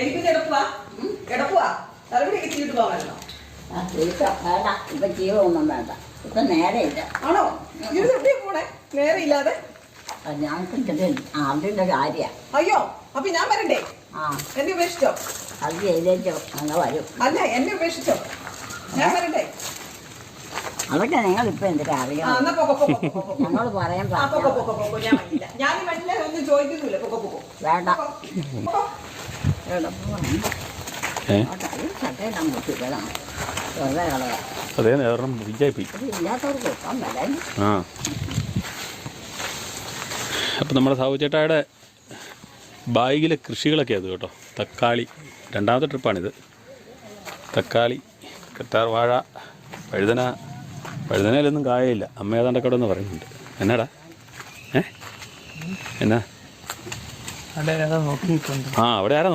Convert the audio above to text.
എനിക്ക് കിടപ്പുവാ കിടപ്പുവാ തലമുടിയൊക്കെ ചീട്ട് പോകാമല്ലോ. വേണ്ട, ഇപ്പൊ ജീവൊന്നും വേണ്ട, ഇപ്പൊ നേരെയില്ല. ആണോ? ഇത് എവിടെയാ പോണേ നേരെ ഇല്ലാതെ? ഞങ്ങൾക്ക് അതിന്റെ കാര്യ. അയ്യോ, അപ്പൊ ഞാൻ വരണ്ടേ? എന്നെ ഉപേക്ഷിച്ചോ? അത് ചെയ്തേച്ചോ അങ്ങനെ വരും. അല്ല, എന്നെ ഉപേക്ഷിച്ചോ? ഞാൻ വരണ്ടേ? അതൊക്കെ നിങ്ങൾ ഇപ്പൊ എന്തിനാ അറിയാം? ഞങ്ങൾ പറയാൻ ഞാൻ ഒന്നും ചോദിക്കുന്നില്ല. വേണ്ട, ചട്ടയിടാൻ കുട്ടികളാ വെറുതെ കളയാ. അതേ നേരം വിജയിപ്പോയി. ഇല്ലാത്തവർക്ക് ഇപ്പം വില. ആ, അപ്പം നമ്മുടെ സാബു ചേട്ടായുടെ ബാഗിലെ കൃഷികളൊക്കെ അത് കേട്ടോ. തക്കാളി, രണ്ടാമത്തെ ട്രിപ്പാണിത്. തക്കാളി, കറ്റാർ വാഴ, വഴുതനയിലൊന്നും കായയില്ല. അമ്മ ഏതാണ്ടൊക്കെ ഇവിടെ നിന്ന് പറയുന്നുണ്ട്. എന്നാടാ എന്നാ? ആ, അവിടെ ആരാ നോക്കി?